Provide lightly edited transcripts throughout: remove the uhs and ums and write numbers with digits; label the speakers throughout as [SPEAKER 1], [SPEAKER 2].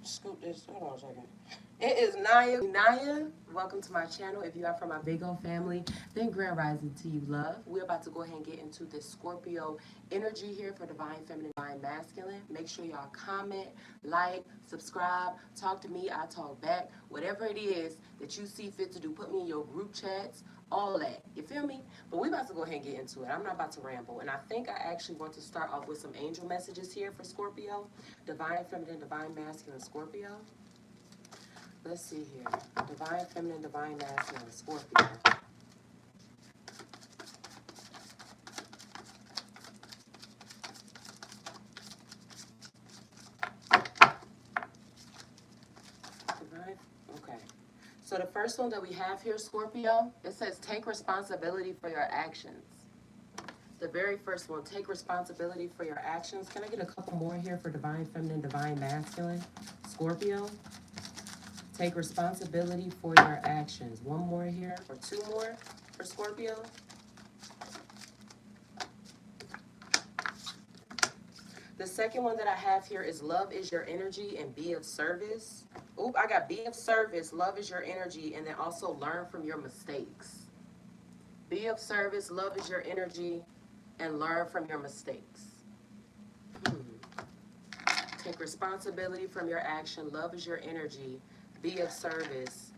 [SPEAKER 1] scoop this. Hold on a second. It is Naya. Naya, welcome to my channel. If you are from my Big O family, then grand rising to you, love. We're about to go ahead and get into this Scorpio energy here for Divine Feminine, Divine Masculine. Make sure y'all comment, like, subscribe, talk to me. I talk back. Whatever it is that you see fit to do, put me in your group chats. All that. You feel me? But we're about to go ahead and get into it. I'm not about to ramble. And I think I actually want to start off with some angel messages here for Scorpio. Divine Feminine, Divine Masculine, Scorpio. Let's see here. Divine Feminine, Divine Masculine, Scorpio. Divine, okay. So the first one that we have here, Scorpio, it says take responsibility for your actions. The very first one, take responsibility for your actions. Can I get a couple more here for Divine Feminine, Divine Masculine, Scorpio? Take responsibility for your actions. One more here, or two more for Scorpio. The second one that I have here is love is your energy and be of service. Oop, I got be of service, love is your energy, and then also learn from your mistakes. Be of service, love is your energy, and learn from your mistakes. Take responsibility from your action, love is your energy, be of service,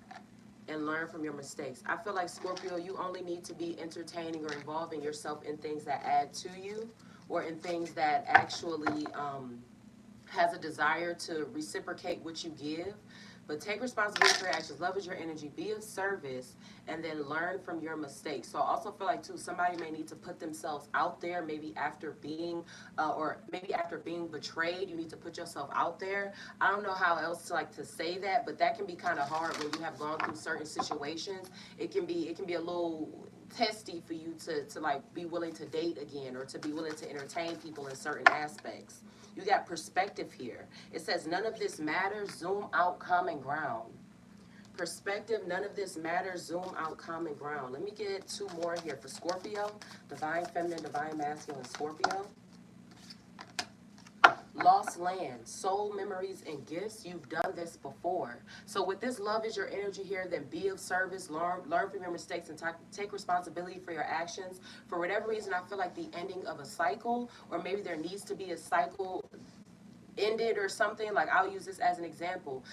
[SPEAKER 1] and learn from your mistakes. I feel like, Scorpio, you only need to be entertaining or involving yourself in things that add to you, or in things that actually has a desire to reciprocate what you give. But take responsibility for your actions. Love is your energy. Be of service, and then learn from your mistakes. So I also feel like, too, somebody may need to put themselves out there, maybe after being, or maybe after being betrayed, you need to put yourself out there. I don't know how else to to say that, but that can be kind of hard when you have gone through certain situations. It can be a little testy for you to be willing to date again, or to be willing to entertain people in certain aspects. You got perspective here. It says none of this matters, zoom out common ground. Perspective, none of this matters, zoom out common ground. Let me get two more here for Scorpio. Divine Feminine, Divine Masculine, Scorpio. Lost land, soul memories, and gifts. You've done this before. So with this love is your energy here, then be of service, learn from your mistakes, and take responsibility for your actions. For whatever reason, I feel like the ending of a cycle, or maybe there needs to be a cycle ended or something. Like, I'll use this as an example,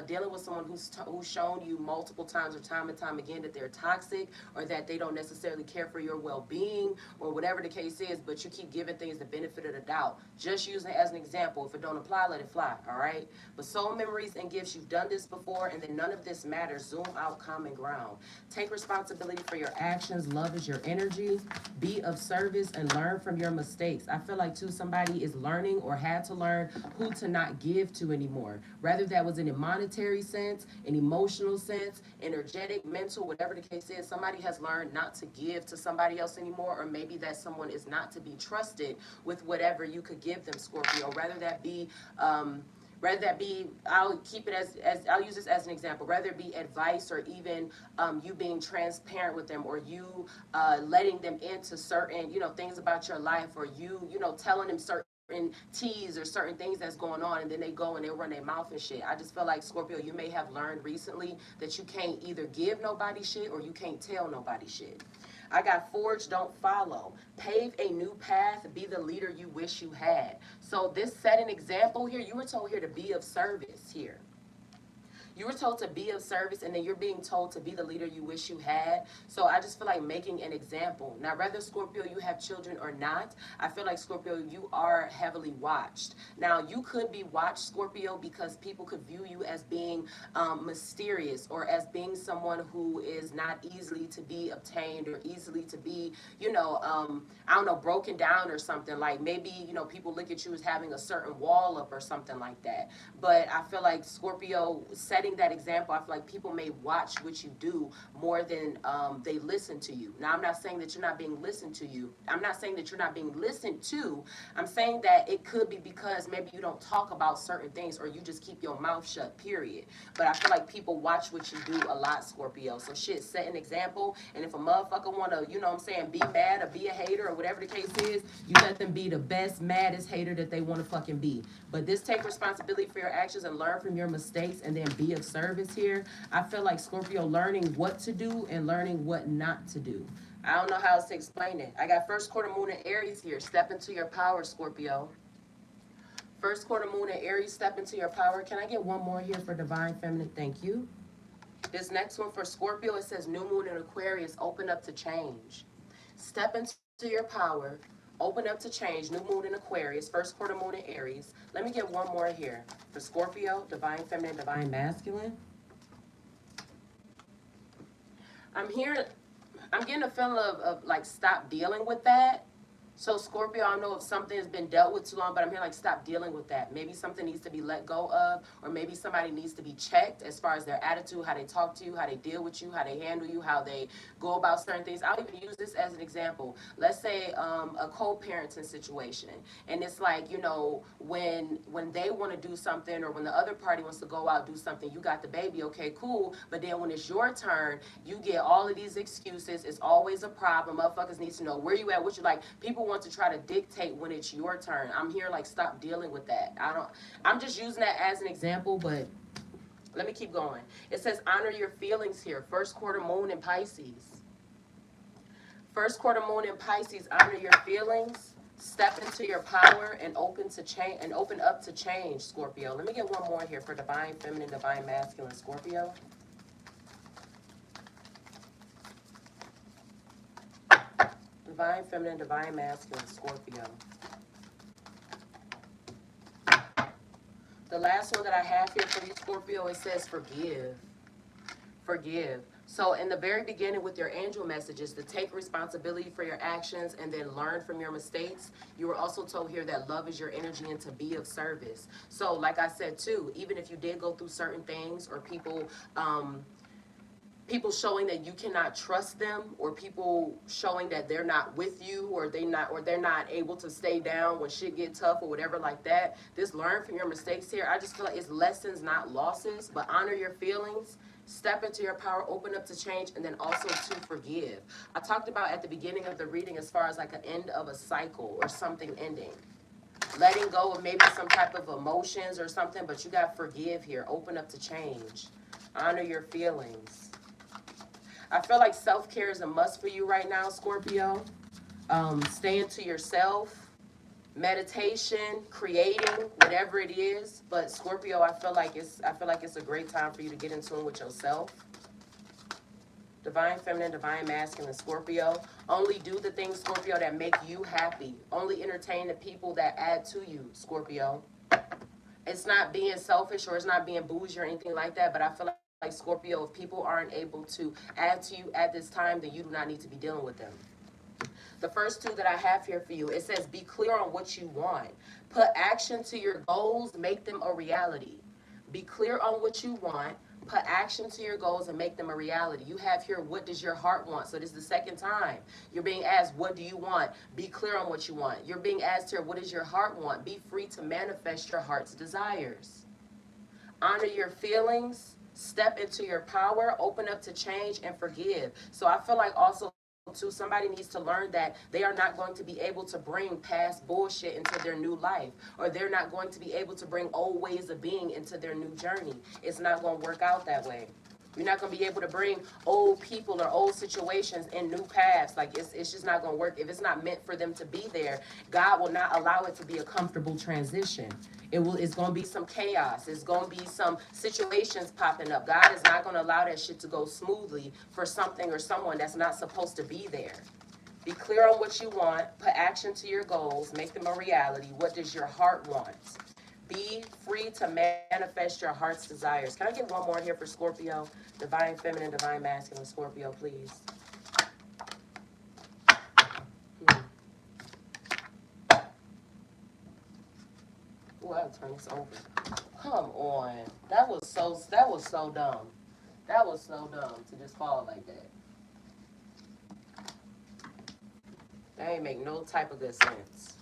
[SPEAKER 1] dealing with someone who's shown you multiple times or time and time again that they're toxic, or that they don't necessarily care for your well-being, or whatever the case is, but you keep giving things the benefit of the doubt. Just using it as an example. If it don't apply, let it fly. All right? But soul memories and gifts, you've done this before, and then none of this matters, zoom out common ground. Take responsibility for your actions. Love is your energy. Be of service, and learn from your mistakes. I feel like, too, somebody is learning, or had to learn, who to not give to anymore. Rather that was in a monetary sense, an emotional sense, energetic, mental, whatever the case is, somebody has learned not to give to somebody else anymore, or maybe that someone is not to be trusted with whatever you could give them, Scorpio. Rather that be, I'll keep it as I'll use this as an example. Rather it be advice, or even you being transparent with them, or you letting them into certain, things about your life, or you telling them certain teas or certain things that's going on, and then they go and they run their mouth and shit. I just feel like, Scorpio, you may have learned recently that you can't either give nobody shit, or you can't tell nobody shit. I got forge, don't follow. Pave a new path, be the leader you wish you had. So this set an example here. You were told here to be of service here. You were told to be of service, and then you're being told to be the leader you wish you had. So I just feel like making an example. Now, whether, Scorpio, you have children or not, I feel like, Scorpio, you are heavily watched. Now, you could be watched, Scorpio, because people could view you as being mysterious, or as being someone who is not easily to be obtained, or easily to be, I don't know, broken down or something. Like, maybe, people look at you as having a certain wall up or something like that. But I feel like, Scorpio, setting setting that example, I feel like people may watch what you do more than they listen to you. Now, I'm not saying that you're not being listened to you. I'm not saying that you're not being listened to. I'm saying that it could be because maybe you don't talk about certain things or you just keep your mouth shut, period. But I feel like people watch what you do a lot, Scorpio. So shit, set an example. And if a motherfucker want to, you know what I'm saying, be mad or be a hater or whatever the case is, you let them be the best, maddest hater that they want to fucking be. But this take responsibility for your actions and learn from your mistakes and then be of service here. I feel like Scorpio learning what to do and learning what not to do. I don't know how else to explain it. I got first quarter moon in Aries here. Step into your power, Scorpio. First quarter moon in Aries, step into your power. Can I get one more here for Divine Feminine? Thank you. This next one for Scorpio, it says new moon in Aquarius, open up to change. Step into your power, open up to change, new moon in Aquarius, first quarter moon in Aries. Let me get one more here for Scorpio, Divine Feminine, Divine Masculine. I'm getting a feeling of like stop dealing with that. So Scorpio, I don't know if something has been dealt with too long, but I'm here like stop dealing with that. Maybe something needs to be let go of, or maybe somebody needs to be checked as far as their attitude, how they talk to you, how they deal with you, how they handle you, how they go about certain things. I'll even use this as an example. Let's say a co-parenting situation, and it's like, you know, when they want to do something, or when the other party wants to go out do something, you got the baby, okay, cool. But then when it's your turn, you get all of these excuses. It's always a problem. Motherfuckers need to know where you at, what you like. People want to try to dictate when it's your turn. I'm here like stop dealing with that. I'm just using that as an example, but let me keep going. It says honor your feelings here. First quarter moon in Pisces. First quarter moon in Pisces, honor your feelings. Step into your power and open to change and open up to change, Scorpio. Let me get one more here for Divine Feminine, Divine Masculine, Scorpio. Divine Feminine, Divine Masculine, Scorpio. The last one that I have here for you, Scorpio, it says forgive. Forgive. So in the very beginning with your angel messages, to take responsibility for your actions and then learn from your mistakes, you were also told here that love is your energy and to be of service. So like I said too, even if you did go through certain things, or people showing that you cannot trust them, or people showing that they're not with you, or they're not able to stay down when shit get tough or whatever like that. This learn from your mistakes here. I just feel like it's lessons, not losses, but honor your feelings, step into your power, open up to change, and then also to forgive. I talked about at the beginning of the reading as far as like an end of a cycle or something ending. Letting go of maybe some type of emotions or something, but you got forgive here. Open up to change. Honor your feelings. I feel like self-care is a must for you right now, Scorpio. Staying to yourself, meditation, creating, whatever it is. But Scorpio, I feel like it's a great time for you to get in tune with yourself. Divine Feminine, Divine Masculine, Scorpio. Only do the things, Scorpio, that make you happy. Only entertain the people that add to you, Scorpio. It's not being selfish, or it's not being bougie or anything like that, but I feel like Scorpio, if people aren't able to add to you at this time, then you do not need to be dealing with them. The first two that I have here for you, it says be clear on what you want. Put action to your goals, make them a reality. Be clear on what you want. Put action to your goals and make them a reality. You have here, what does your heart want? So this is the second time. You're being asked, what do you want? Be clear on what you want. You're being asked here, what does your heart want? Be free to manifest your heart's desires. Honor your feelings. Step into your power, open up to change, and forgive. So I feel like also too, somebody needs to learn that they are not going to be able to bring past bullshit into their new life, or they're not going to be able to bring old ways of being into their new journey. It's not going to work out that way. You're not going to be able to bring old people or old situations in new paths. Like, it's just not going to work. If it's not meant for them to be there, God will not allow it to be a comfortable transition. It's going to be some chaos. It's going to be some situations popping up. God is not going to allow that shit to go smoothly for something or someone that's not supposed to be there. Be clear on what you want. Put action to your goals. Make them a reality. What does your heart want? Be free to manifest your heart's desires. Can I get one more here for Scorpio? Divine Feminine, Divine Masculine, Scorpio, please. Ooh, I'll turn this over. Come on. That was so dumb. That was so dumb to just fall like that. That ain't make no type of good sense.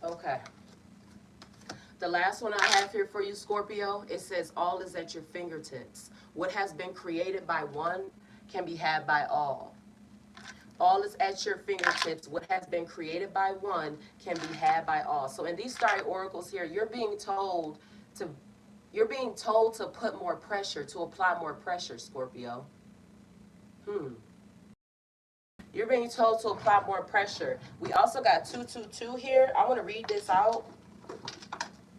[SPEAKER 1] Okay. The last one I have here for you, Scorpio, it says all is at your fingertips. What has been created by one can be had by all. All is at your fingertips. What has been created by one can be had by all. So in these starry oracles here, to you're being told to put more pressure, to apply more pressure, Scorpio. You're being told to apply more pressure. We also got 222 here. I want to read this out.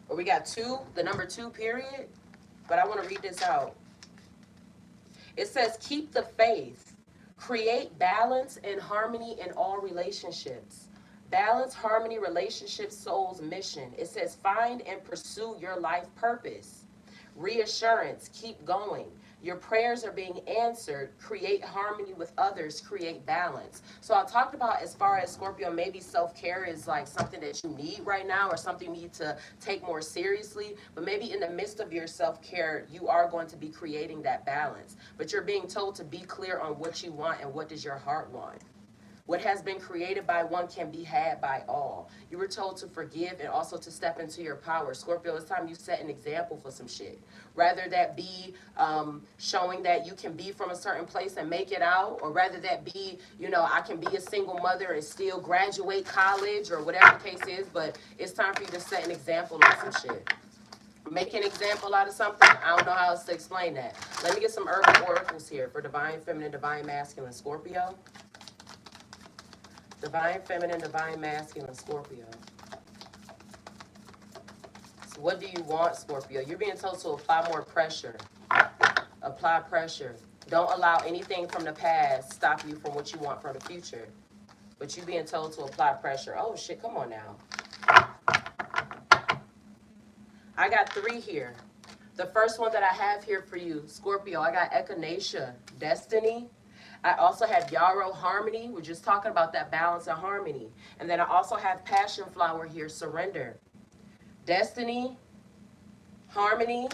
[SPEAKER 1] Or we got the number 2 period. But I want to read this out. It says, keep the faith. Create balance and harmony in all relationships. Balance, harmony, relationships, soul's mission. It says, find and pursue your life purpose. Reassurance, keep going. Your prayers are being answered. Create harmony with others. Create balance. So I talked about, as far as Scorpio, maybe self-care is like something that you need right now or something you need to take more seriously. But maybe in the midst of your self-care, you are going to be creating that balance. But you're being told to be clear on what you want and what does your heart want. What has been created by one can be had by all. You were told to forgive and also to step into your power. Scorpio, it's time you set an example for some shit. Rather that be showing that you can be from a certain place and make it out, or rather that be, I can be a single mother and still graduate college or whatever the case is, but it's time for you to set an example of some shit. Make an example out of something. I don't know how else to explain that. Let me get some herbal oracles here for divine feminine, divine masculine, Scorpio. Divine feminine, divine masculine, Scorpio. So what do you want, Scorpio? You're being told to apply more pressure. Apply pressure. Don't allow anything from the past stop you from what you want for the future. But you're being told to apply pressure. Oh, shit, come on now. I got 3 here. The first one that I have here for you, Scorpio, I got echinacea, destiny. I also have yarrow, harmony. We're just talking about that balance and harmony. And then I also have passion flower here, surrender. Destiny, harmony,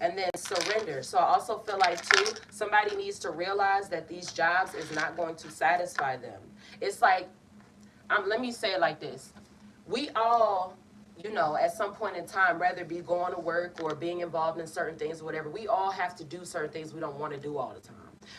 [SPEAKER 1] and then surrender. So I also feel like, too, somebody needs to realize that these jobs is not going to satisfy them. It's like, let me say it like this. We all, at some point in time, rather be going to work or being involved in certain things or whatever, we all have to do certain things we don't want to do all the time.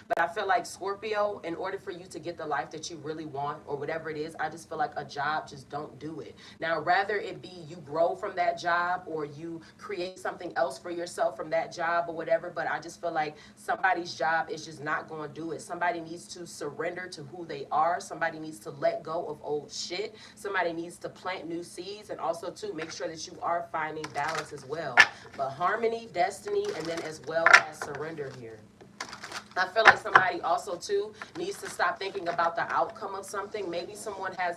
[SPEAKER 1] But I feel like, Scorpio, in order for you to get the life that you really want or whatever it is, I just feel like a job just don't do it. Now, rather it be you grow from that job or you create something else for yourself from that job or whatever, but I just feel like somebody's job is just not going to do it. Somebody needs to surrender to who they are. Somebody needs to let go of old shit. Somebody needs to plant new seeds, and also, too, make sure that you are finding balance as well. But harmony, destiny, and then as well as surrender here. I feel like somebody also, too, needs to stop thinking about the outcome of something. Maybe someone has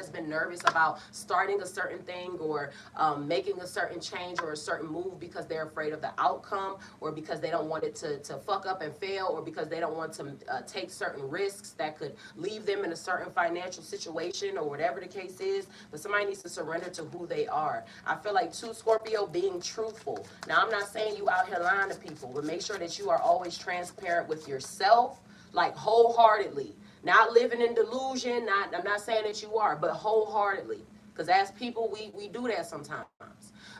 [SPEAKER 1] been nervous about starting a certain thing or making a certain change or a certain move because they're afraid of the outcome, or because they don't want it to fuck up and fail, or because they don't want to take certain risks that could leave them in a certain financial situation or whatever the case is. But somebody needs to surrender to who they are. I feel like, too, Scorpio, being truthful. Now, I'm not saying you out here lying to people, but make sure that you are always transparent with yourself, like wholeheartedly. Not living in delusion. I'm not saying that you are, but wholeheartedly. Because as people, we do that sometimes.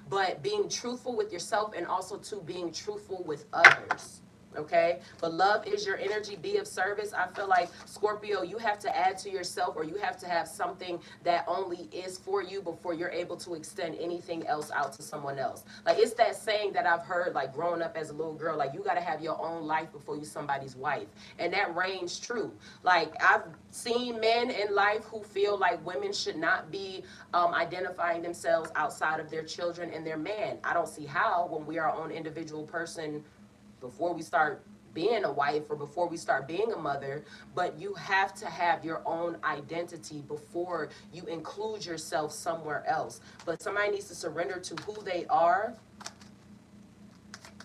[SPEAKER 1] But being truthful with yourself, and also, too, being truthful with others. Okay, but love is your energy. Be of service. I feel like, Scorpio, you have to add to yourself, or you have to have something that only is for you before you're able to extend anything else out to someone else. Like, it's that saying that I've heard, like, growing up as a little girl, like, you got to have your own life before you somebody's wife. And that reigns true. Like, I've seen men in life who feel like women should not be identifying themselves outside of their children and their man. I don't see how, when we are our own individual person, before we start being a wife or before we start being a mother. But you have to have your own identity before you include yourself somewhere else. But somebody needs to surrender to who they are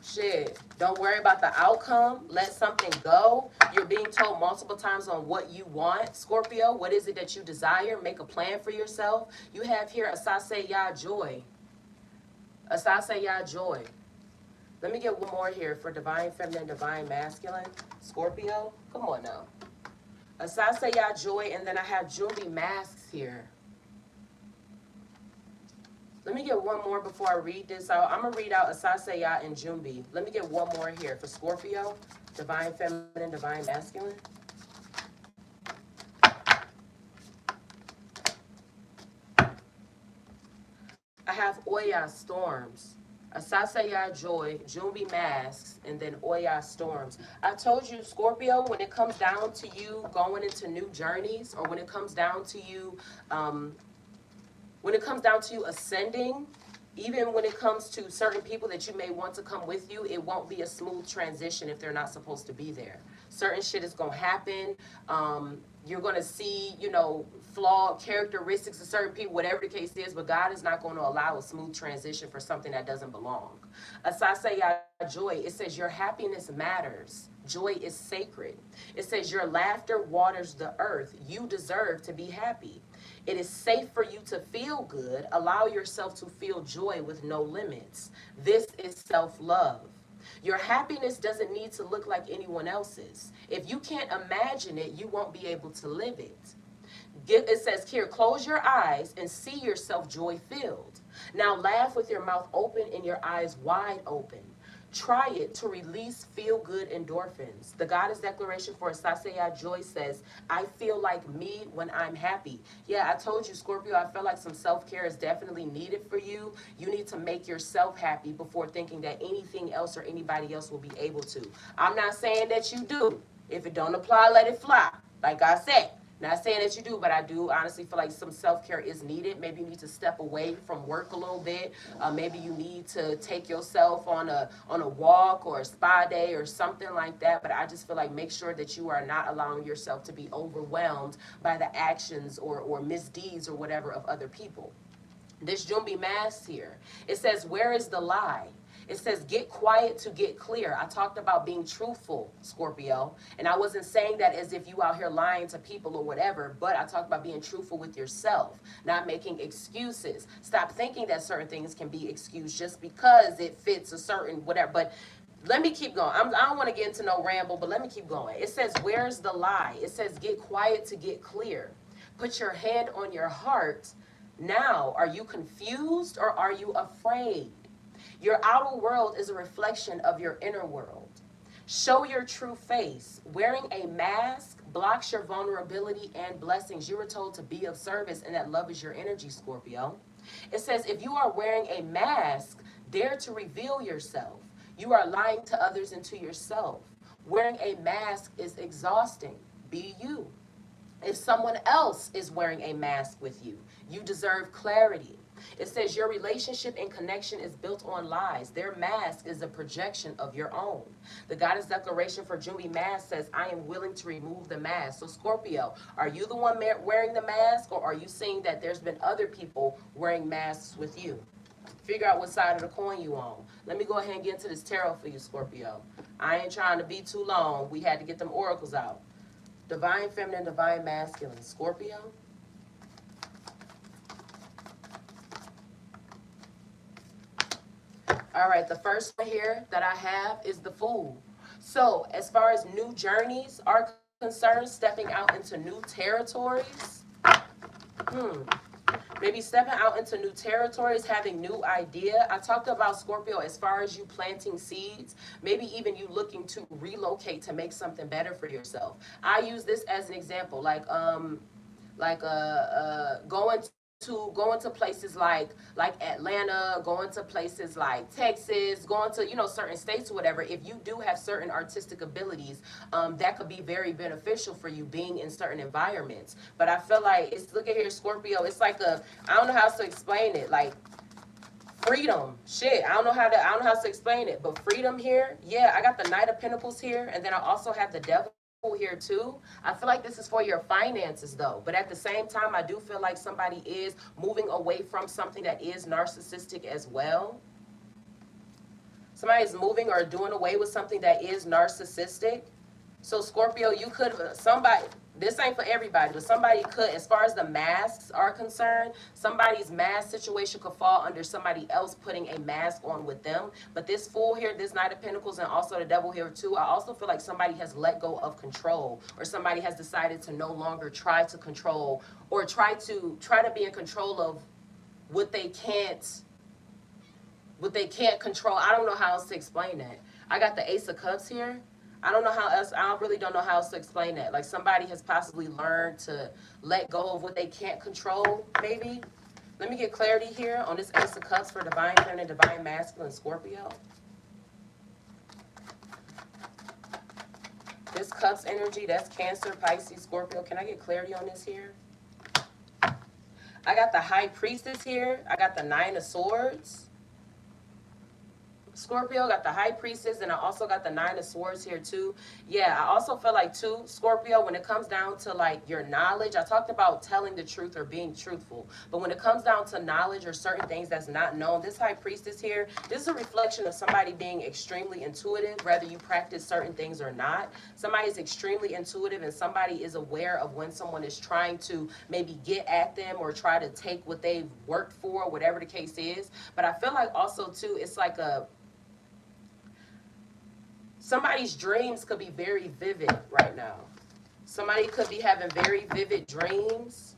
[SPEAKER 1] Shit, don't worry about the outcome. Let something go. You're being told multiple times on what you want, Scorpio. What is it that you desire? Make a plan for yourself. You have here Asase Ya Joy. Asase Ya Joy. Let me get one more here for Divine Feminine, Divine Masculine. Scorpio, come on now. Asase Ya Joy, and then I have Jumbi Masks here. Let me get one more before I read this out. I'm going to read out Asase Ya and Jumbi. Let me get one more here for Scorpio, Divine Feminine, Divine Masculine. I have Oya Storms. Asase Ya Joy, Jumbi Masks, and then Oya Storms. I told you, Scorpio, when it comes down to you going into new journeys, or when it comes down to you, ascending, even when it comes to certain people that you may want to come with you, it won't be a smooth transition if they're not supposed to be there. Certain shit is going to happen. You're going to see, flawed characteristics of certain people, whatever the case is, but God is not going to allow a smooth transition for something that doesn't belong. Asase Ya Joy, it says your happiness matters. Joy is sacred. It says your laughter waters the earth. You deserve to be happy. It is safe for you to feel good. Allow yourself to feel joy with no limits. This is self-love. Your happiness doesn't need to look like anyone else's. If you can't imagine it, you won't be able to live it. It says here, close your eyes and see yourself joy-filled. Now laugh with your mouth open and your eyes wide open. Try it to release feel-good endorphins. The Goddess Declaration for Asase Ya Joy says, I feel like me when I'm happy. Yeah, I told you, Scorpio, I feel like some self-care is definitely needed for you. You need to make yourself happy before thinking that anything else or anybody else will be able to. I'm not saying that you do. If it don't apply, let it fly. Like I said. Not saying that you do, but I do honestly feel like some self-care is needed. Maybe you need to step away from work a little bit. Maybe you need to take yourself on a walk or a spa day or something like that. But I just feel like make sure that you are not allowing yourself to be overwhelmed by the actions or misdeeds or whatever of other people. This Jumbi Mask here, it says, where is the lie? It says, get quiet to get clear. I talked about being truthful, Scorpio. And I wasn't saying that as if you out here lying to people or whatever, but I talked about being truthful with yourself, not making excuses. Stop thinking that certain things can be excused just because it fits a certain whatever. But let me keep going. I don't want to get into no ramble, but let me keep going. It says, where's the lie? It says, get quiet to get clear. Put your hand on your heart. Now, are you confused or are you afraid? Your outer world is a reflection of your inner world. Show your true face. Wearing a mask blocks your vulnerability and blessings. You were told to be of service, and that love is your energy, Scorpio. It says, if you are wearing a mask, dare to reveal yourself. You are lying to others and to yourself. Wearing a mask is exhausting. Be you. If someone else is wearing a mask with you, you deserve clarity. It says your relationship and connection is built on lies. Their mask is a projection of your own. The Goddess Declaration for Jumbi Mask says, I am willing to remove the mask. So Scorpio, are you the one wearing the mask, or are you seeing that there's been other people wearing masks with you? Figure out what side of the coin you on. Let me go ahead and get into this tarot for you, Scorpio. I ain't trying to be too long. We had to get them oracles out. Divine Feminine, Divine Masculine. Scorpio. All right, the first one here that I have is the Fool. So as far as new journeys are concerned, stepping out into new territories, maybe stepping out into new territories, having new idea. I talked about, Scorpio, as far as you planting seeds, maybe even you looking to relocate to make something better for yourself. I use this as an example, going to places like Atlanta, going to places like Texas, going to certain states or whatever. If you do have certain artistic abilities, that could be very beneficial for you being in certain environments. But I feel like look at here, Scorpio. It's like I don't know how to explain it. Like freedom, shit. I don't know how to explain it. But freedom here, yeah. I got the Knight of Pentacles here, and then I also have the Devil here too. I feel like this is for your finances though, but at the same time I do feel like somebody is moving away from something that is narcissistic as well. Somebody's moving or doing away with something that is narcissistic. So Scorpio, you could, somebody, this ain't for everybody, but somebody could, as far as the masks are concerned, somebody's mask situation could fall under somebody else putting a mask on with them. But this Fool here, this Knight of Pentacles, and also the Devil here too, I also feel like somebody has let go of control, or somebody has decided to no longer try to control, or try to be in control of what they can't control. I don't know how else to explain that. I got the Ace of Cups here. I don't know how else, I really don't know how else to explain that. Like somebody has possibly learned to let go of what they can't control, maybe. Let me get clarity here on this Ace of Cups for Divine Feminine, Divine Masculine, Scorpio. This Cups energy, that's Cancer, Pisces, Scorpio. Can I get clarity on this here? I got the High Priestess here. I got the Nine of Swords. Scorpio, got the High Priestess, and I also got the Nine of Swords here too. Yeah, I also feel like too, Scorpio, when it comes down to like your knowledge, I talked about telling the truth or being truthful, but when it comes down to knowledge or certain things that's not known, this High Priestess here, this is a reflection of somebody being extremely intuitive, whether you practice certain things or not. Somebody's extremely intuitive, and somebody is aware of when someone is trying to maybe get at them or try to take what they've worked for, whatever the case is. But I feel like also too, it's like somebody's dreams could be very vivid right now. Somebody could be having very vivid dreams.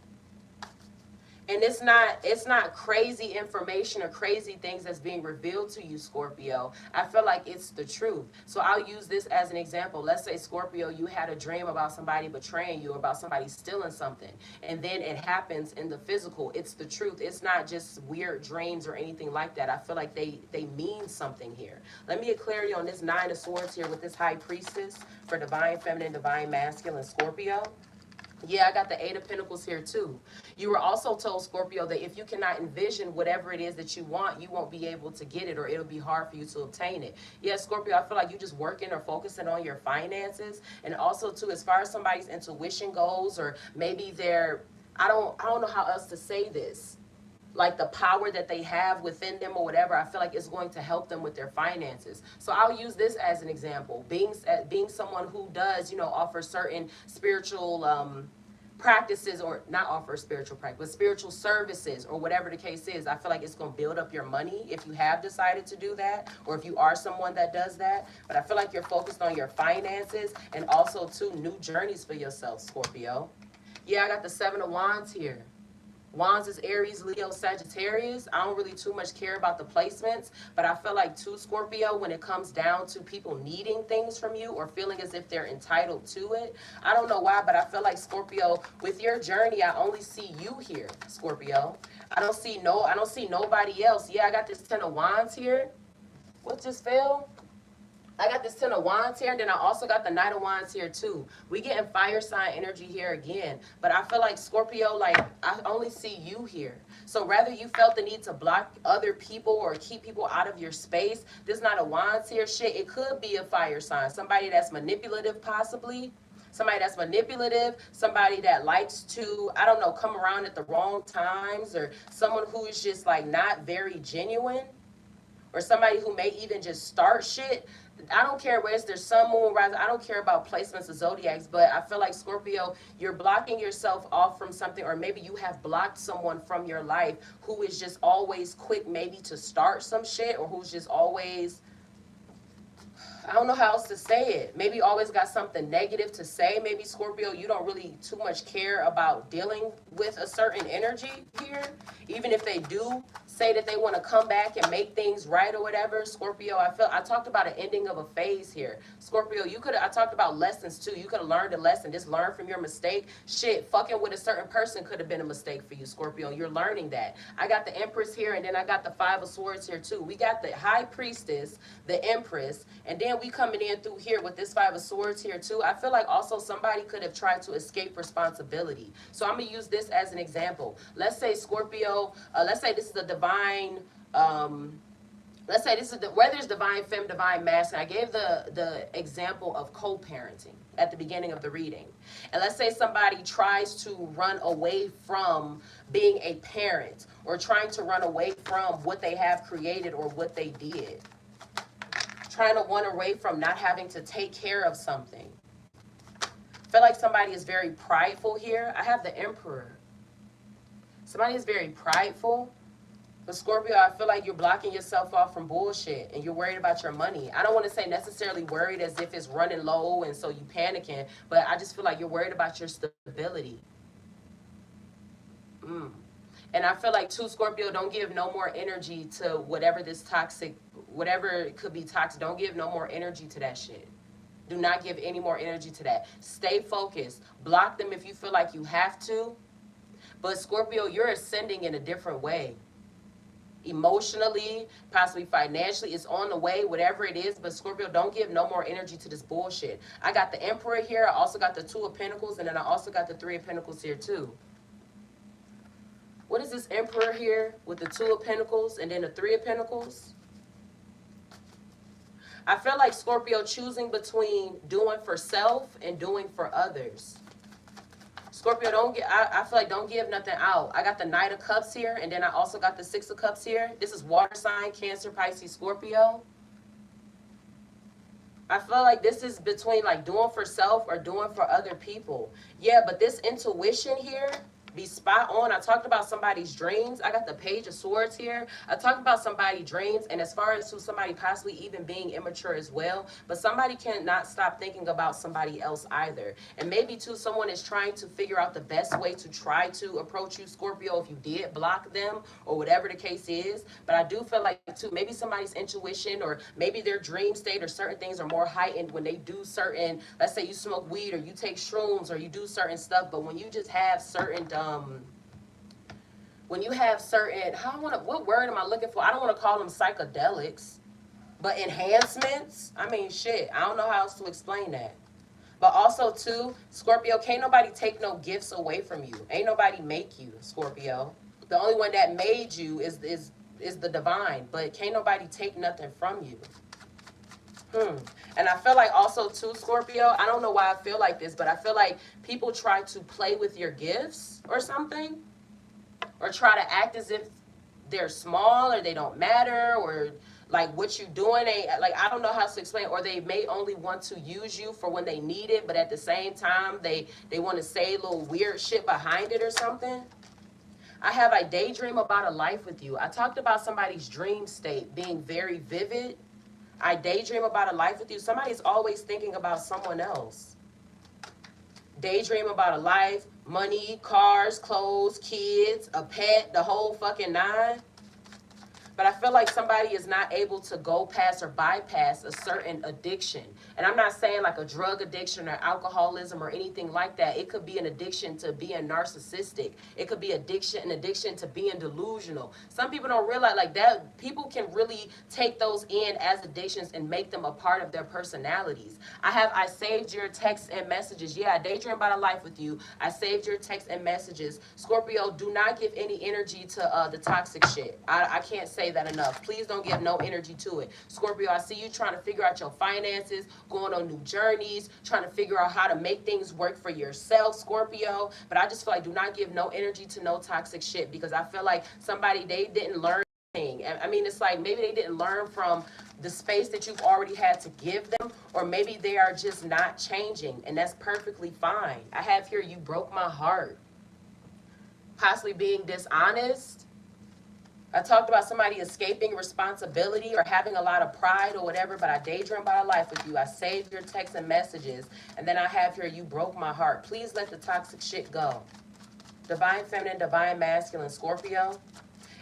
[SPEAKER 1] And it's not crazy information or crazy things that's being revealed to you, Scorpio. I feel like it's the truth. So I'll use this as an example. Let's say, Scorpio, you had a dream about somebody betraying you, or about somebody stealing something, and then it happens in the physical. It's the truth. It's not just weird dreams or anything like that. I feel like they mean something here. Let me get clarity on this Nine of Swords here with this High Priestess for Divine Feminine, Divine Masculine, Scorpio. Yeah, I got the Eight of Pentacles here too. You were also told, Scorpio, that if you cannot envision whatever it is that you want, you won't be able to get it, or it'll be hard for you to obtain it. Yeah, Scorpio, I feel like you're just working or focusing on your finances. And also too, as far as somebody's intuition goes, or maybe they're, I don't know how else to say this, like the power that they have within them or whatever, I feel like it's going to help them with their finances. So I'll use this as an example. Being someone who does, offer certain spiritual practices, or not offer spiritual practice, but spiritual services, or whatever the case is, I feel like it's going to build up your money if you have decided to do that, or if you are someone that does that. But I feel like you're focused on your finances, and also too, new journeys for yourself, Scorpio. Yeah, I got the Seven of Wands here. Wands is Aries, Leo, Sagittarius. I don't really too much care about the placements, but I feel like too, Scorpio, when it comes down to people needing things from you or feeling as if they're entitled to it, I don't know why, but I feel like, Scorpio, with your journey, I only see you here, Scorpio. I don't see nobody else. Yeah, I got this Ten of Wands here. What just fell? I got this Ten of Wands here, and then I also got the Knight of Wands here too. We getting fire sign energy here again. But I feel like, Scorpio, like, I only see you here. So rather you felt the need to block other people or keep people out of your space, this Knight of Wands here, shit, it could be a fire sign. Somebody that's manipulative, possibly. Somebody that's manipulative, somebody that likes to, I don't know, come around at the wrong times, or someone who is just like not very genuine, or somebody who may even just start shit. I don't care where it's their sun, moon, rise. I don't care about placements of zodiacs, but I feel like, Scorpio, you're blocking yourself off from something, or maybe you have blocked someone from your life who is just always quick maybe to start some shit, or who's just always, I don't know how else to say it. Maybe you always got something negative to say. Maybe, Scorpio, you don't really too much care about dealing with a certain energy here. Even if they do say that they want to come back and make things right or whatever, Scorpio, I talked about an ending of a phase here. Scorpio, I talked about lessons too. You could have learned a lesson. Just learn from your mistake. Shit, fucking with a certain person could have been a mistake for you, Scorpio. You're learning that. I got the Empress here, and then I got the Five of Swords here too. We got the High Priestess, the Empress, and then we coming in through here with this Five of Swords here too. I feel like also somebody could have tried to escape responsibility. So I'm going to use this as an example. Let's say, Scorpio, let's say this is a divine, let's say this is where there's divine femme, divine masculine. I gave the example of co-parenting at the beginning of the reading. And let's say somebody tries to run away from being a parent, or trying to run away from what they have created or what they did. trying to run away from not having to take care of something. I feel like somebody is very prideful here. I have the Emperor. Somebody is very prideful. But Scorpio, I feel like you're blocking yourself off from bullshit and you're worried about your money. I don't want to say necessarily worried as if it's running low and so you panicking, but I just feel like you're worried about your stability. And I feel like too, Scorpio, don't give no more energy to whatever this toxic, whatever it could be toxic. Don't give no more energy to that shit. Do not give any more energy to that. Stay focused. Block them if you feel like you have to. But Scorpio, you're ascending in a different way. Emotionally, possibly financially, it's on the way, whatever it is. But Scorpio, don't give no more energy to this bullshit. I got the Emperor here. I also got the Two of Pentacles. And then I also got the Three of Pentacles here too. What is this Emperor here with the Two of Pentacles and then the Three of Pentacles? I feel like Scorpio choosing between doing for self and doing for others. Scorpio, I feel like don't give nothing out. I got the Knight of Cups here, and then I also got the Six of Cups here. This is water sign, Cancer, Pisces, Scorpio. I feel like this is between like doing for self or doing for other people. Yeah, but this intuition here, be spot on. I talked about somebody's dreams. I got the Page of Swords here. I talked about somebody's dreams, and as far as to somebody possibly even being immature as well, but somebody cannot stop thinking about somebody else either. And maybe too, someone is trying to figure out the best way to try to approach you, Scorpio, if you did block them or whatever the case is. But I do feel like too, maybe somebody's intuition or maybe their dream state or certain things are more heightened when they do certain, let's say you smoke weed or you take shrooms or you do certain stuff, but when you just have certain when you have certain, what word am I looking for? I don't want to call them psychedelics, but enhancements. I mean, shit, I don't know how else to explain that. But also, too, Scorpio, can't nobody take no gifts away from you. Ain't nobody make you, Scorpio. The only one that made you is the divine, but can't nobody take nothing from you. And I feel like also too, Scorpio, I don't know why I feel like this, but I feel like people try to play with your gifts or something, or try to act as if they're small or they don't matter, or like what you doing ain't, like, I don't know how to explain, or they may only want to use you for when they need it, but at the same time, they want to say a little weird shit behind it or something. I daydream about a life with you. I talked about somebody's dream state being very vivid. I daydream about a life with you. Somebody's always thinking about someone else. Daydream about a life, money, cars, clothes, kids, a pet, the whole fucking nine. But I feel like somebody is not able to go past or bypass a certain addiction. And I'm not saying like a drug addiction or alcoholism or anything like that. It could be an addiction to being narcissistic. It could be an addiction to being delusional. Some people don't realize like that. People can really take those in as addictions and make them a part of their personalities. I saved your texts and messages. Yeah, I daydream about a life with you. I saved your texts and messages. Scorpio, do not give any energy to the toxic shit. I can't say that enough. Please don't give no energy to it. Scorpio, I see you trying to figure out your finances, going on new journeys, trying to figure out how to make things work for yourself, Scorpio. But I just feel like do not give no energy to no toxic shit, because I feel like somebody, they didn't learn anything. I mean, it's like maybe they didn't learn from the space that you've already had to give them, or maybe they are just not changing, and that's perfectly fine. I have here, you broke my heart. Possibly being dishonest. I talked about somebody escaping responsibility or having a lot of pride or whatever, but I daydream about a life with you. I saved your texts and messages. And then I have here, you broke my heart. Please let the toxic shit go. Divine Feminine, Divine Masculine, Scorpio.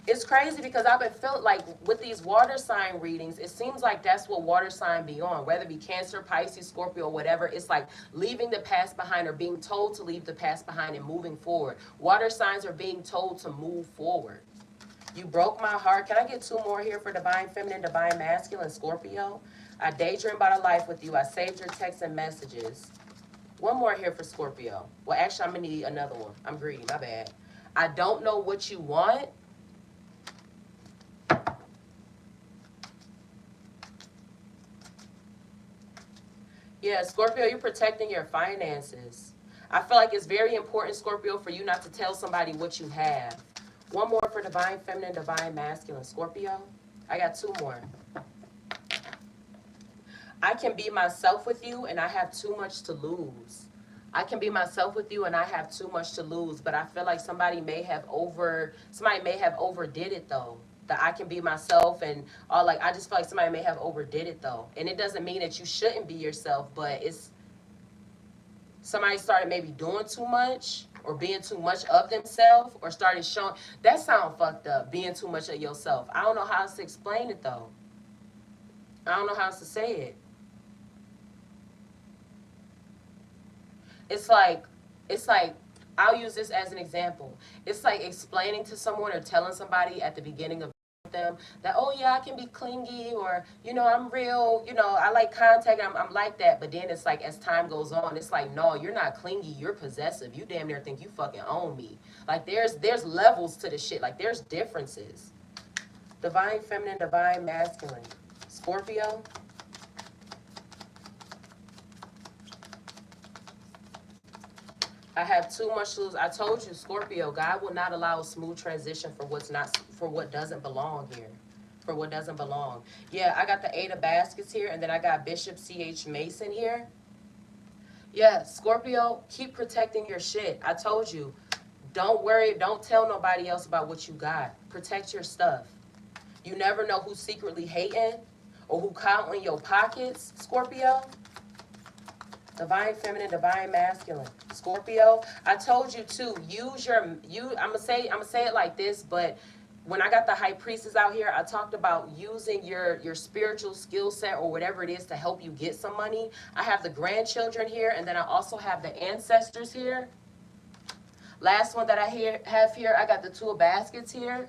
[SPEAKER 1] It's crazy because I've been felt like with these water sign readings, it seems like that's what water sign be on, whether it be Cancer, Pisces, Scorpio, whatever. It's like leaving the past behind or being told to leave the past behind and moving forward. Water signs are being told to move forward. You broke my heart. Can I get two more here for Divine Feminine, Divine Masculine, Scorpio? I daydream about a life with you. I saved your texts and messages. One more here for Scorpio. Well, actually, I'm going to need another one. I'm greedy. My bad. I don't know what you want. Yeah, Scorpio, you're protecting your finances. I feel like it's very important, Scorpio, for you not to tell somebody what you have. One more for Divine Feminine, Divine Masculine, Scorpio. I got two more. I can be myself with you and I have too much to lose. I can be myself with you and I have too much to lose, but I feel like somebody may have overdid it though. That I can be myself and all, like, I just feel like somebody may have overdid it though. And it doesn't mean that you shouldn't be yourself, but it's somebody started maybe doing too much or being too much of themselves or started showing that sound fucked up, being too much of yourself. I don't know how else to explain it though. I don't know how else to say it. It's like it's like I'll use this as an example. It's like explaining to someone or telling somebody at the beginning of them that, oh yeah, I can be clingy, or I'm real, I like contact, I'm like that. But then it's like as time goes on, it's like, no, you're not clingy, you're possessive. You damn near think you fucking own me. Like there's levels to the shit. Like there's differences. Divine feminine, divine masculine. Scorpio. I have too much to lose. I told you, Scorpio, God will not allow a smooth transition for what doesn't belong here. For what doesn't belong. Yeah, I got the 8 of baskets here, and then I got Bishop C.H. Mason here. Yeah, Scorpio, keep protecting your shit. I told you, don't worry, don't tell nobody else about what you got. Protect your stuff. You never know who's secretly hating or who counting your pockets, Scorpio. Divine feminine, divine masculine. Scorpio, I told you too, I'm gonna say it like this, but when I got the high priestess out here, I talked about using your spiritual skill set or whatever it is to help you get some money. I have the grandchildren here, and then I also have the ancestors here. Last one that I have here, I got the 2 of baskets here.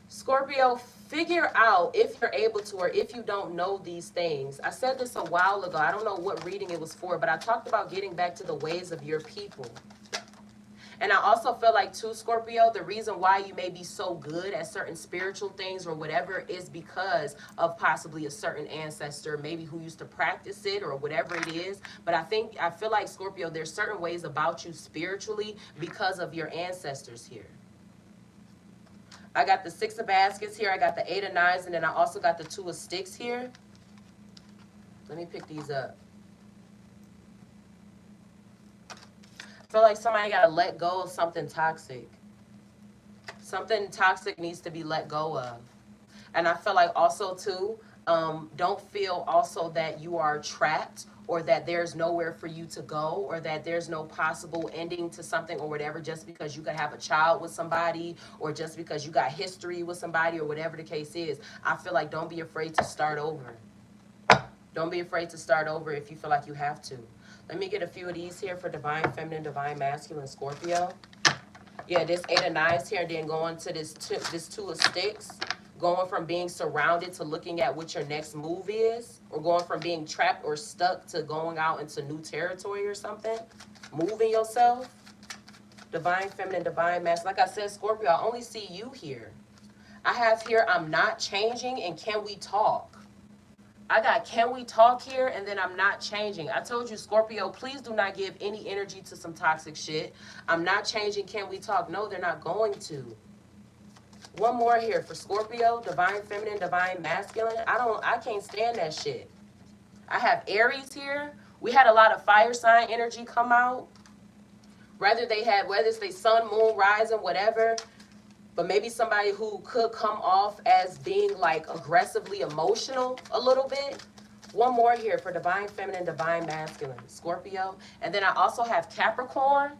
[SPEAKER 1] Scorpio, figure out if you're able to or if you don't know these things. I said this a while ago. I don't know what reading it was for, but I talked about getting back to the ways of your people. And I also feel like, too, Scorpio, the reason why you may be so good at certain spiritual things or whatever is because of possibly a certain ancestor, maybe who used to practice it or whatever it is. But I feel like, Scorpio, there's certain ways about you spiritually because of your ancestors here. I got the 6 of baskets here. I got the 8 of knives, and then I also got the 2 of sticks here. Let me pick these up. I feel like somebody got to let go of something toxic. Something toxic needs to be let go of. And I feel like also, too, don't feel also that you are trapped or that there's nowhere for you to go or that there's no possible ending to something or whatever just because you could have a child with somebody or just because you got history with somebody or whatever the case is. I feel like don't be afraid to start over. Don't be afraid to start over if you feel like you have to. Let me get a few of these here for divine feminine, divine masculine, Scorpio. Yeah, this 8 of knives here, and then going to this 2 of sticks. Going from being surrounded to looking at what your next move is, or going from being trapped or stuck to going out into new territory or something. Moving yourself. Divine feminine, divine masculine. Like I said, Scorpio, I only see you here. I have here, I'm not changing, and can we talk? I got can we talk here, and then I'm not changing. I told you, Scorpio, please do not give any energy to some toxic shit. I'm not changing, can we talk? No, they're not going to. One more here for Scorpio, divine feminine, divine masculine. I can't stand that shit. I have Aries here. We had a lot of fire sign energy come out. Whether it's the sun, moon, rising, whatever. But maybe somebody who could come off as being like aggressively emotional a little bit. One more here for divine feminine, divine masculine, Scorpio. And then I also have Capricorn.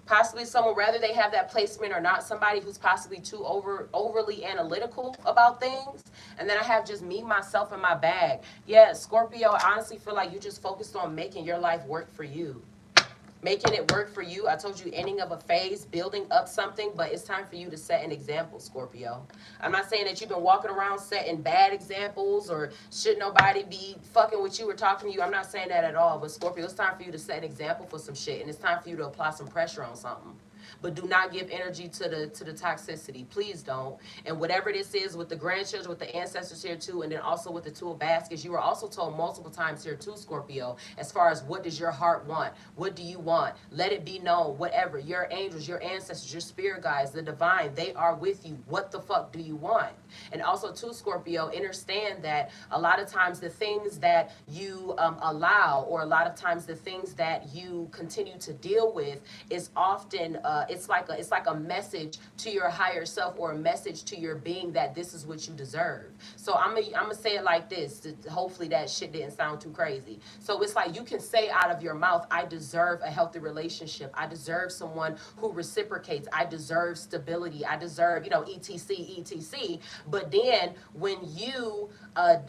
[SPEAKER 1] Possibly someone, whether they have that placement or not, somebody who's possibly too overly analytical about things. And then I have just me, myself, and my bag. Yeah, Scorpio, I honestly feel like you just focused on making your life work for you. Making it work for you. I told you, ending of a phase, building up something, but it's time for you to set an example, Scorpio. I'm not saying that you've been walking around setting bad examples or should nobody be fucking with you or talking to you. I'm not saying that at all, but Scorpio, it's time for you to set an example for some shit, and it's time for you to apply some pressure on something. But do not give energy to the toxicity. Please don't. And whatever this is with the grandchildren, with the ancestors here too, and then also with the Two of Baskets, you were also told multiple times here too, Scorpio, as far as what does your heart want? What do you want? Let it be known, whatever. Your angels, your ancestors, your spirit guides, the divine, they are with you. What the fuck do you want? And also too, Scorpio, understand that a lot of times the things that you allow, or a lot of times the things that you continue to deal with is often it's like a message to your higher self, or a message to your being that this is what you deserve. So I'm gonna say it like this. Hopefully that shit didn't sound too crazy. So it's like you can say out of your mouth, I deserve a healthy relationship. I deserve someone who reciprocates. I deserve stability. I deserve, etc, etc. But then when you,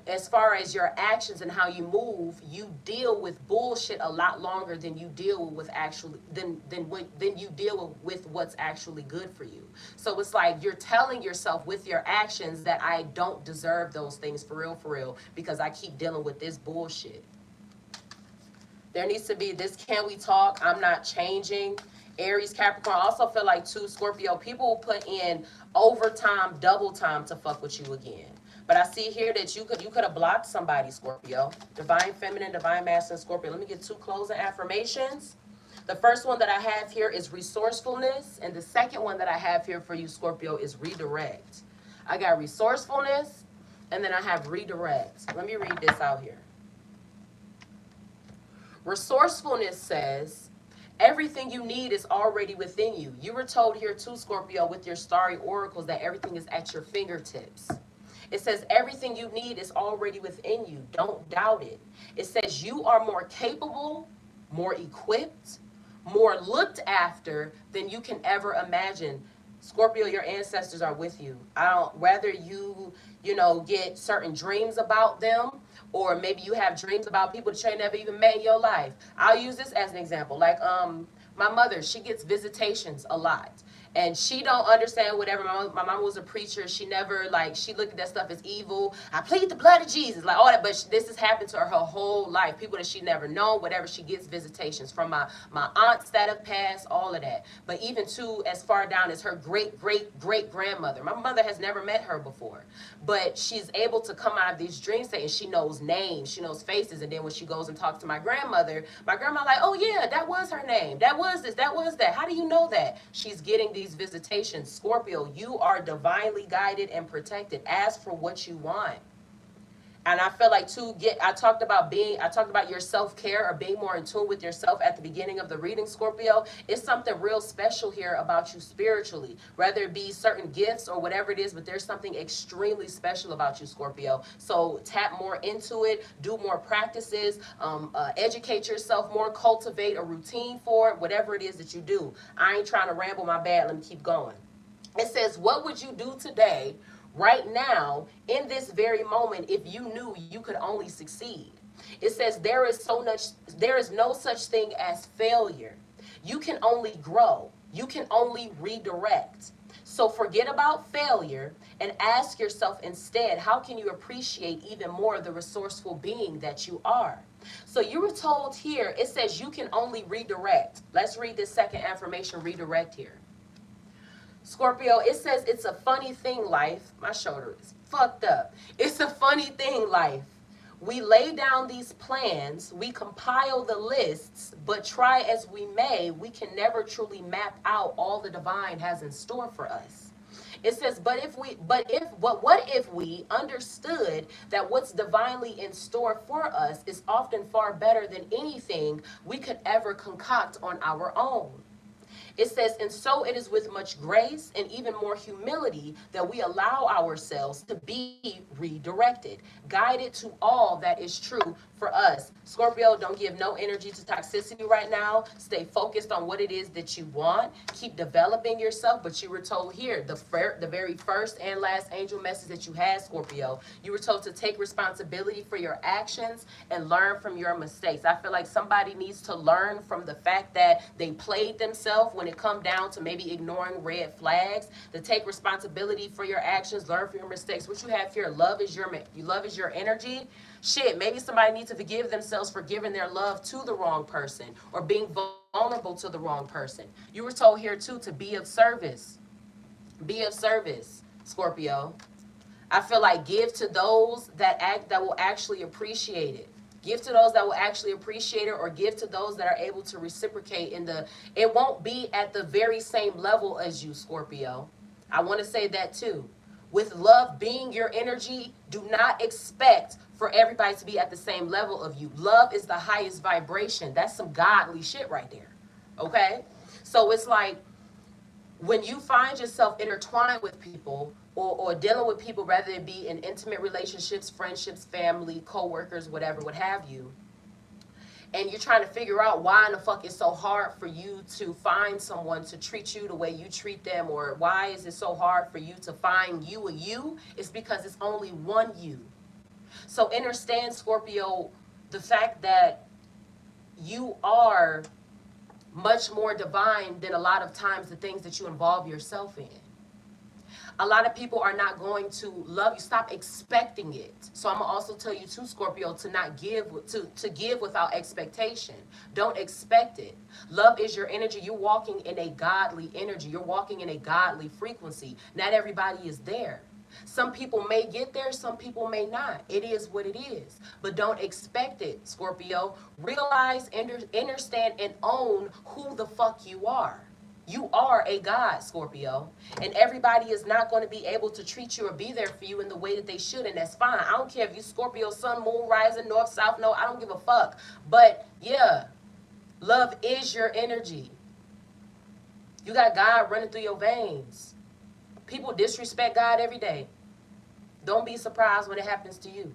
[SPEAKER 1] as far as your actions and how you move, you deal with bullshit a lot longer than you deal with actually than you deal with what's actually good for you. So it's like you're telling yourself with your actions that I don't deserve those things for real, because I keep dealing with this bullshit. There needs to be this, can we talk? I'm not changing. Aries, Capricorn. I also feel like too, Scorpio, people will put in overtime, double time to fuck with you again. But I see here that you could have blocked somebody, Scorpio. Divine Feminine, Divine Masculine, Scorpio. Let me get 2 closing affirmations. The first one that I have here is resourcefulness. And the second one that I have here for you, Scorpio, is redirect. I got resourcefulness, and then I have redirect. Let me read this out here. Resourcefulness says, everything you need is already within you. You were told here too, Scorpio, with your starry oracles, that everything is at your fingertips. It says everything you need is already within you. Don't doubt it. It says you are more capable, more equipped, more looked after than you can ever imagine. Scorpio, your ancestors are with you. Whether you get certain dreams about them, or maybe you have dreams about people that you never even met in your life. I'll use this as an example. Like my mother, she gets visitations a lot. And she don't understand whatever. My mom was a preacher. She never, she looked at that stuff as evil. I plead the blood of Jesus, all that. But this has happened to her whole life. People that she never known, whatever, she gets visitations from my aunts that have passed, all of that. But even too, as far down as her great-great-great-grandmother. My mother has never met her before. But she's able to come out of these dream states, and she knows names, she knows faces. And then when she goes and talks to my grandma like, oh yeah, that was her name. That was this, that was that. How do you know that? She's getting these visitations. Scorpio, you are divinely guided and protected. Ask for what you want. And I feel like I talked about your self-care, or being more in tune with yourself at the beginning of the reading, Scorpio. It's something real special here about you spiritually, whether it be certain gifts or whatever it is, but there's something extremely special about you, Scorpio. So tap more into it, do more practices, educate yourself more, cultivate a routine for it, whatever it is that you do. I ain't trying to ramble, my bad, let me keep going. It says, what would you do today, right now, in this very moment, if you knew you could only succeed? It says there is no such thing as failure. You can only grow. You can only redirect. So forget about failure and ask yourself instead, how can you appreciate even more the resourceful being that you are? So you were told here, it says you can only redirect. Let's read this second affirmation, redirect here. Scorpio, it says it's a funny thing, life. My shoulder is fucked up. It's a funny thing, life. We lay down these plans, we compile the lists, but try as we may, we can never truly map out all the divine has in store for us. It says, what if we understood that what's divinely in store for us is often far better than anything we could ever concoct on our own? It says, and so it is with much grace and even more humility that we allow ourselves to be redirected, guided to all that is true for us. Scorpio, don't give no energy to toxicity right now. Stay focused on what it is that you want. Keep developing yourself. But you were told here, the very first and last angel message that you had, Scorpio, you were told to take responsibility for your actions and learn from your mistakes. I feel like somebody needs to learn from the fact that they played themselves when it come down to maybe ignoring red flags, to take responsibility for your actions, learn from your mistakes. What you have here, love is your energy. Shit, maybe somebody needs to forgive themselves for giving their love to the wrong person, or being vulnerable to the wrong person. You were told here too to be of service. Be of service, Scorpio. I feel like give to those that will actually appreciate it. Give to those that will actually appreciate it, or give to those that are able to reciprocate it won't be at the very same level as you, Scorpio. I want to say that too. With love being your energy, do not expect for everybody to be at the same level of you. Love is the highest vibration. That's some godly shit right there. Okay? So it's like when you find yourself intertwined with people, or dealing with people, rather it be in intimate relationships, friendships, family, co-workers, whatever, what have you, and you're trying to figure out why in the fuck it's so hard for you to find someone to treat you the way you treat them, or why is it so hard for you to find you a you, it's because it's only one you. So understand, Scorpio, the fact that you are much more divine than a lot of times the things that you involve yourself in. A lot of people are not going to love you. Stop expecting it. So I'm gonna also tell you too, Scorpio, to not give, to give without expectation. Don't expect it. Love is your energy. You're walking in a godly energy. You're walking in a godly frequency. Not everybody is there. Some people may get there, some people may not. It is what it is. But don't expect it, Scorpio. Realize, understand, and own who the fuck you are. You are a god, Scorpio. And everybody is not going to be able to treat you or be there for you in the way that they should, and that's fine. I don't care if you Scorpio, sun, moon, rising, north, south, no, I don't give a fuck. But yeah, love is your energy. You got God running through your veins. People disrespect God every day. Don't be surprised when it happens to you.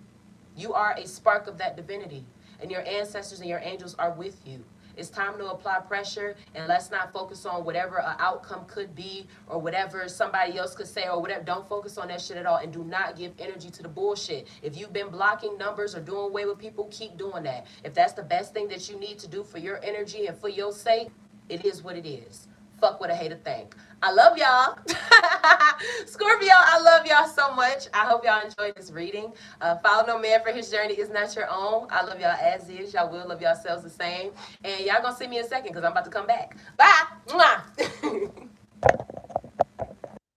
[SPEAKER 1] You are a spark of that divinity, and your ancestors and your angels are with you. It's time to apply pressure, and let's not focus on whatever an outcome could be or whatever somebody else could say or whatever. Don't focus on that shit at all, and do not give energy to the bullshit. If you've been blocking numbers or doing away with people, keep doing that. If that's the best thing that you need to do for your energy and for your sake, it is what it is. Fuck what a hater think. I love y'all. Scorpio, I love y'all so much. I hope y'all enjoyed this reading. Follow no man for his journey is not your own. I love y'all as is. Y'all will love yourselves the same. And y'all gonna see me in a second because I'm about to come back. Bye. Mwah.